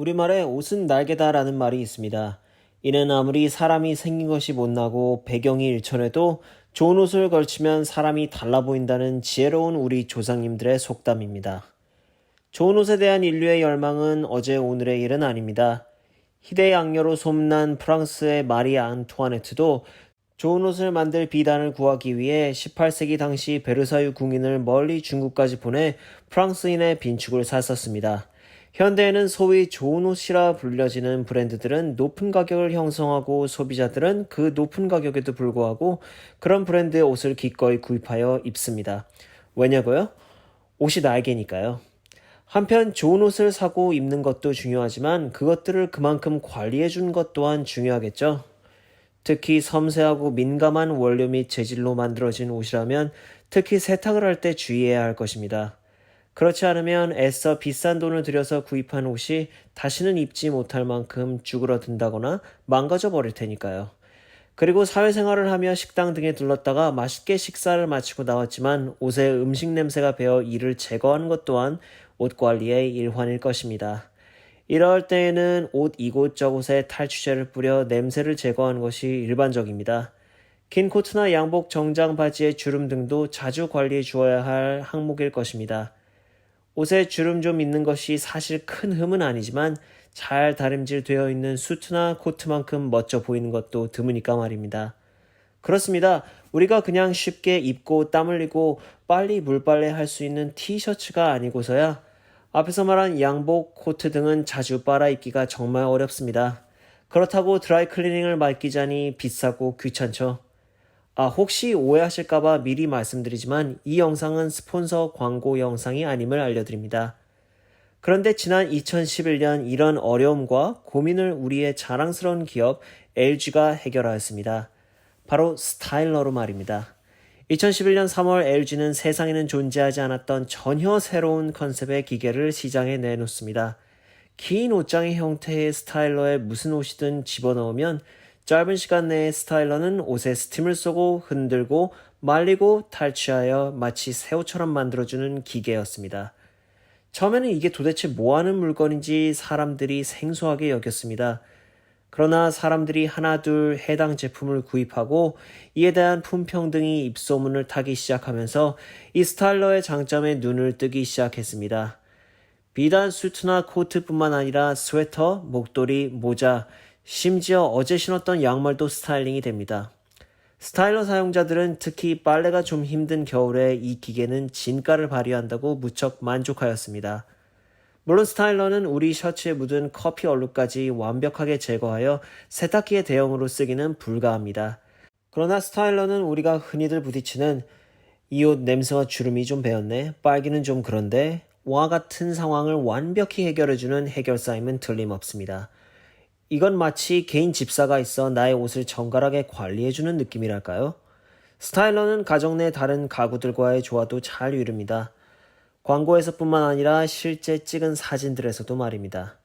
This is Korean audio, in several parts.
우리말에 옷은 날개다라는 말이 있습니다. 이는 아무리 사람이 생긴 것이 못나고 배경이 일천해도 좋은 옷을 걸치면 사람이 달라 보인다는 지혜로운 우리 조상님들의 속담입니다. 좋은 옷에 대한 인류의 열망은 어제 오늘의 일은 아닙니다. 희대 양녀로 소문난 프랑스의 마리 앙투아네트도 좋은 옷을 만들 비단을 구하기 위해 18세기 당시 베르사유 궁인을 멀리 중국까지 보내 프랑스인의 빈축을 샀었습니다. 현대에는 소위 좋은 옷이라 불려지는 브랜드들은 높은 가격을 형성하고 소비자들은 그 높은 가격에도 불구하고 그런 브랜드의 옷을 기꺼이 구입하여 입습니다. 왜냐고요? 옷이 날개니까요. 한편 좋은 옷을 사고 입는 것도 중요하지만 그것들을 그만큼 관리해 준 것 또한 중요하겠죠. 특히 섬세하고 민감한 원료 및 재질로 만들어진 옷이라면 특히 세탁을 할 때 주의해야 할 것입니다. 그렇지 않으면 애써 비싼 돈을 들여서 구입한 옷이 다시는 입지 못할 만큼 쭈그러든다거나 망가져 버릴 테니까요. 그리고 사회생활을 하며 식당 등에 들렀다가 맛있게 식사를 마치고 나왔지만 옷에 음식 냄새가 배어 이를 제거하는 것 또한 옷 관리의 일환일 것입니다. 이럴 때에는 옷 이곳저곳에 탈취제를 뿌려 냄새를 제거하는 것이 일반적입니다. 긴 코트나 양복, 정장 바지의 주름 등도 자주 관리해 주어야 할 항목일 것입니다. 옷에 주름 좀 있는 것이 사실 큰 흠은 아니지만 잘 다림질 되어 있는 수트나 코트만큼 멋져 보이는 것도 드무니까 말입니다. 그렇습니다. 우리가 그냥 쉽게 입고 땀 흘리고 빨리 물빨래 할 수 있는 티셔츠가 아니고서야 앞에서 말한 양복, 코트 등은 자주 빨아 입기가 정말 어렵습니다. 그렇다고 드라이 클리닝을 맡기자니 비싸고 귀찮죠. 혹시 오해하실까봐 미리 말씀드리지만 이 영상은 스폰서 광고 영상이 아님을 알려드립니다. 그런데 지난 2011년 이런 어려움과 고민을 우리의 자랑스러운 기업 LG가 해결하였습니다. 바로 스타일러로 말입니다. 2011년 3월 LG는 세상에는 존재하지 않았던 전혀 새로운 컨셉의 기계를 시장에 내놓습니다. 긴 옷장의 형태의 스타일러에 무슨 옷이든 집어넣으면 짧은 시간 내에 스타일러는 옷에 스팀을 쏘고 흔들고 말리고 탈취하여 마치 새 옷처럼 만들어주는 기계였습니다. 처음에는 이게 도대체 뭐하는 물건인지 사람들이 생소하게 여겼습니다. 그러나 사람들이 하나둘 해당 제품을 구입하고 이에 대한 품평등이 입소문을 타기 시작하면서 이 스타일러의 장점에 눈을 뜨기 시작했습니다. 비단 수트나 코트뿐만 아니라 스웨터, 목도리, 모자, 심지어 어제 신었던 양말도 스타일링이 됩니다. 스타일러 사용자들은 특히 빨래가 좀 힘든 겨울에 이 기계는 진가를 발휘한다고 무척 만족하였습니다. 물론 스타일러는 우리 셔츠에 묻은 커피 얼룩까지 완벽하게 제거하여 세탁기의 대용으로 쓰기는 불가합니다. 그러나 스타일러는 우리가 흔히들 부딪히는 이 옷 냄새와 주름이 좀 배었네, 빨기는 좀 그런데 와 같은 상황을 완벽히 해결해주는 해결사임은 틀림없습니다. 이건 마치 개인 집사가 있어 나의 옷을 정갈하게 관리해주는 느낌이랄까요? 스타일러는 가정 내 다른 가구들과의 조화도 잘 이룹니다. 광고에서뿐만 아니라 실제 찍은 사진들에서도 말입니다.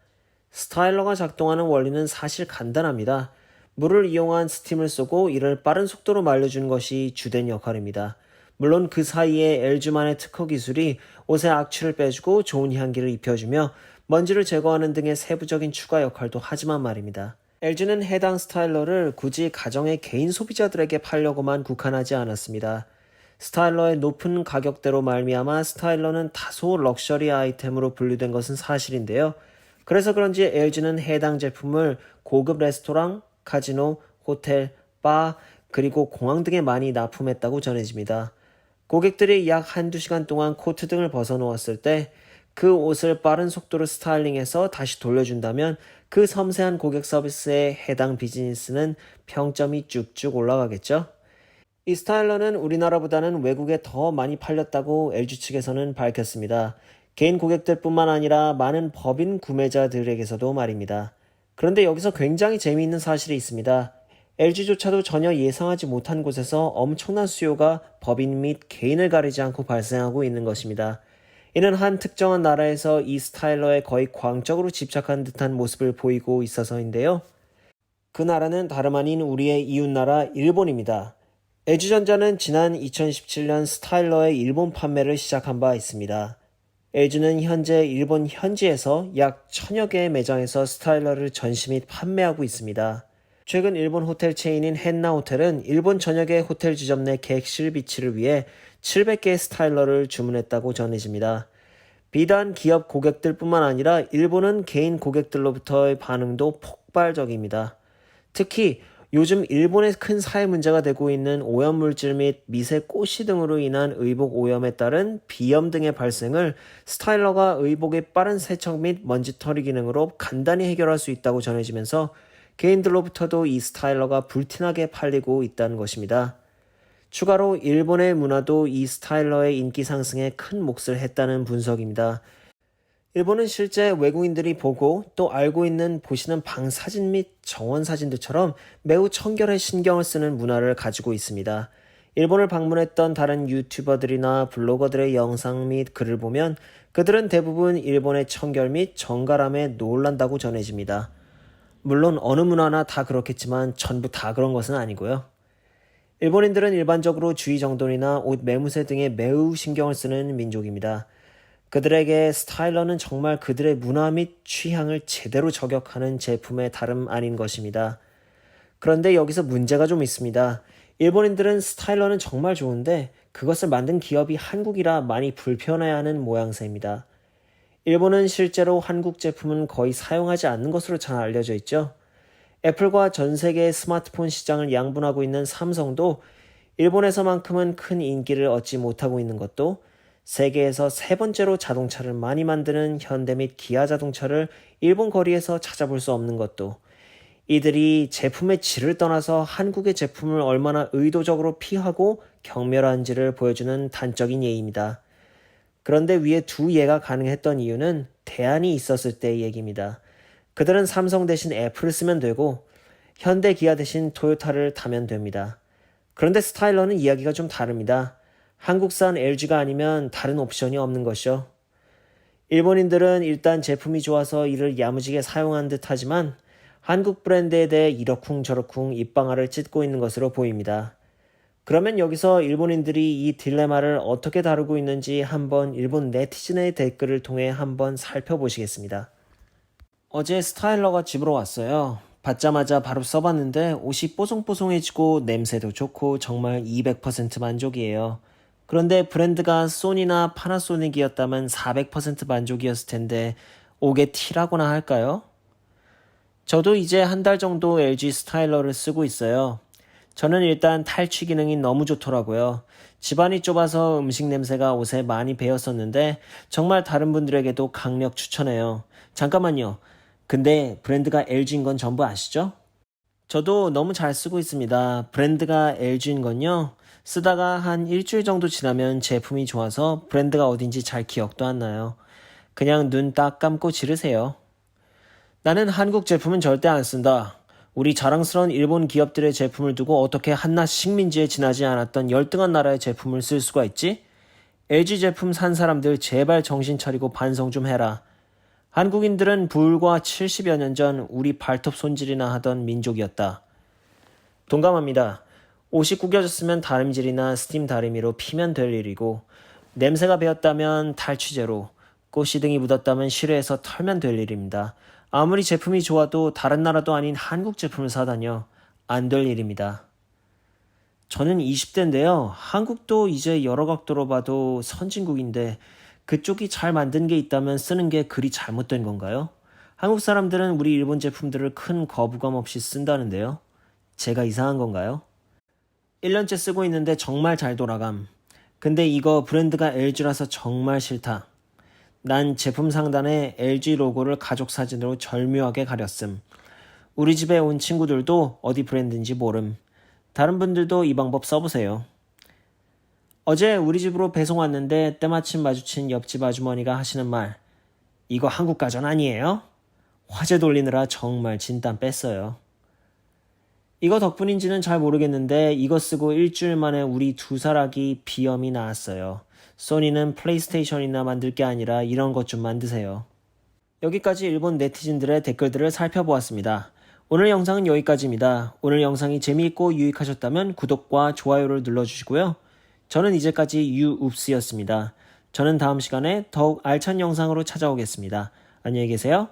스타일러가 작동하는 원리는 사실 간단합니다. 물을 이용한 스팀을 쏘고 이를 빠른 속도로 말려주는 것이 주된 역할입니다. 물론 그 사이에 LG만의 특허 기술이 옷의 악취를 빼주고 좋은 향기를 입혀주며 먼지를 제거하는 등의 세부적인 추가 역할도 하지만 말입니다. LG는 해당 스타일러를 굳이 가정의 개인 소비자들에게 팔려고만 국한하지 않았습니다. 스타일러의 높은 가격대로 말미암아 스타일러는 다소 럭셔리 아이템으로 분류된 것은 사실인데요. 그래서 그런지 LG는 해당 제품을 고급 레스토랑, 카지노, 호텔, 바, 그리고 공항 등에 많이 납품했다고 전해집니다. 고객들이 약 한두 시간 동안 코트 등을 벗어놓았을 때 그 옷을 빠른 속도로 스타일링해서 다시 돌려준다면 그 섬세한 고객 서비스에 해당 비즈니스는 평점이 쭉쭉 올라가겠죠. 이 스타일러는 우리나라보다는 외국에 더 많이 팔렸다고 LG 측에서는 밝혔습니다. 개인 고객들뿐만 아니라 많은 법인 구매자들에게서도 말입니다. 그런데 여기서 굉장히 재미있는 사실이 있습니다. LG조차도 전혀 예상하지 못한 곳에서 엄청난 수요가 법인 및 개인을 가리지 않고 발생하고 있는 것입니다. 이는 한 특정한 나라에서 이 스타일러에 거의 광적으로 집착한 듯한 모습을 보이고 있어서인데요. 그 나라는 다름 아닌 우리의 이웃나라 일본입니다. LG전자는 지난 2017년 스타일러의 일본 판매를 시작한 바 있습니다. LG는 현재 일본 현지에서 약 1000여 개의 매장에서 스타일러를 전시 및 판매하고 있습니다. 최근 일본 호텔 체인인 헨나 호텔은 일본 전역의 호텔 지점 내 객실 비치를 위해 700개의 스타일러를 주문했다고 전해집니다. 비단 기업 고객들뿐만 아니라 일본은 개인 고객들로부터의 반응도 폭발적입니다. 특히 요즘 일본의 큰 사회 문제가 되고 있는 오염물질 및 미세 꽃이 등으로 인한 의복 오염에 따른 비염 등의 발생을 스타일러가 의복의 빠른 세척 및 먼지 털이 기능으로 간단히 해결할 수 있다고 전해지면서 개인들로부터도 이 스타일러가 불티나게 팔리고 있다는 것입니다. 추가로 일본의 문화도 이 스타일러의 인기 상승에 큰 몫을 했다는 분석입니다. 일본은 실제 외국인들이 보고 또 알고 있는 보시는 방 사진 및 정원 사진들처럼 매우 청결에 신경을 쓰는 문화를 가지고 있습니다. 일본을 방문했던 다른 유튜버들이나 블로거들의 영상 및 글을 보면 그들은 대부분 일본의 청결 및 정갈함에 놀란다고 전해집니다. 물론 어느 문화나 다 그렇겠지만 전부 다 그런 것은 아니고요. 일본인들은 일반적으로 주의 정돈이나 옷 매무새 등에 매우 신경을 쓰는 민족입니다. 그들에게 스타일러는 정말 그들의 문화 및 취향을 제대로 저격하는 제품의 다름 아닌 것입니다. 그런데 여기서 문제가 좀 있습니다. 일본인들은 스타일러는 정말 좋은데 그것을 만든 기업이 한국이라 많이 불편해하는 모양새입니다. 일본은 실제로 한국 제품은 거의 사용하지 않는 것으로 잘 알려져 있죠. 애플과 전 세계의 스마트폰 시장을 양분하고 있는 삼성도 일본에서만큼은 큰 인기를 얻지 못하고 있는 것도 세계에서 세 번째로 자동차를 많이 만드는 현대 및 기아 자동차를 일본 거리에서 찾아볼 수 없는 것도 이들이 제품의 질을 떠나서 한국의 제품을 얼마나 의도적으로 피하고 경멸한지를 보여주는 단적인 예입니다. 그런데 위에 두 예가 가능했던 이유는 대안이 있었을 때의 얘기입니다. 그들은 삼성 대신 애플을 쓰면 되고 현대 기아 대신 토요타를 타면 됩니다. 그런데 스타일러는 이야기가 좀 다릅니다. 한국산 LG가 아니면 다른 옵션이 없는 것이죠. 일본인들은 일단 제품이 좋아서 이를 야무지게 사용한 듯 하지만 한국 브랜드에 대해 이러쿵저러쿵 입방아를 찢고 있는 것으로 보입니다. 그러면 여기서 일본인들이 이 딜레마를 어떻게 다루고 있는지 한번 일본 네티즌의 댓글을 통해 한번 살펴보시겠습니다. 어제 스타일러가 집으로 왔어요. 받자마자 바로 써봤는데 옷이 뽀송뽀송해지고 냄새도 좋고 정말 200% 만족이에요. 그런데 브랜드가 소니나 파나소닉이었다면 400% 만족이었을 텐데 옥에 티라고나 할까요? 저도 이제 한 달 정도 LG 스타일러를 쓰고 있어요. 저는 일단 탈취 기능이 너무 좋더라고요. 집안이 좁아서 음식 냄새가 옷에 많이 배었었는데 정말 다른 분들에게도 강력 추천해요. 잠깐만요. 근데 브랜드가 LG인 건 전부 아시죠? 저도 너무 잘 쓰고 있습니다. 브랜드가 LG인 건요. 쓰다가 한 일주일 정도 지나면 제품이 좋아서 브랜드가 어딘지 잘 기억도 안 나요. 그냥 눈 딱 감고 지르세요. 나는 한국 제품은 절대 안 쓴다. 우리 자랑스러운 일본 기업들의 제품을 두고 어떻게 한낱 식민지에 지나지 않았던 열등한 나라의 제품을 쓸 수가 있지? LG 제품 산 사람들 제발 정신 차리고 반성 좀 해라. 한국인들은 불과 70여 년 전 우리 발톱 손질이나 하던 민족이었다. 동감합니다. 옷이 구겨졌으면 다림질이나 스팀 다리미로 피면 될 일이고 냄새가 배었다면 탈취제로 꽃이 등이 묻었다면 실외에서 털면 될 일입니다. 아무리 제품이 좋아도 다른 나라도 아닌 한국 제품을 사다녀 안 될 일입니다. 저는 20대인데요. 한국도 이제 여러 각도로 봐도 선진국인데 그쪽이 잘 만든 게 있다면 쓰는 게 그리 잘못된 건가요? 한국 사람들은 우리 일본 제품들을 큰 거부감 없이 쓴다는데요. 제가 이상한 건가요? 1년째 쓰고 있는데 정말 잘 돌아감. 근데 이거 브랜드가 LG라서 정말 싫다. 난 제품 상단에 LG 로고를 가족 사진으로 절묘하게 가렸음. 우리 집에 온 친구들도 어디 브랜드인지 모름. 다른 분들도 이 방법 써보세요. 어제 우리 집으로 배송 왔는데 때마침 마주친 옆집 아주머니가 하시는 말. 이거 한국 가전 아니에요? 화제 돌리느라 정말 진땀 뺐어요. 이거 덕분인지는 잘 모르겠는데 이거 쓰고 일주일 만에 우리 두 사락이 비염이 나았어요. 소니는 플레이스테이션이나 만들 게 아니라 이런 것 좀 만드세요. 여기까지 일본 네티즌들의 댓글들을 살펴보았습니다. 오늘 영상은 여기까지입니다. 오늘 영상이 재미있고 유익하셨다면 구독과 좋아요를 눌러주시고요. 저는 이제까지 유읍스였습니다. 저는 다음 시간에 더욱 알찬 영상으로 찾아오겠습니다. 안녕히 계세요.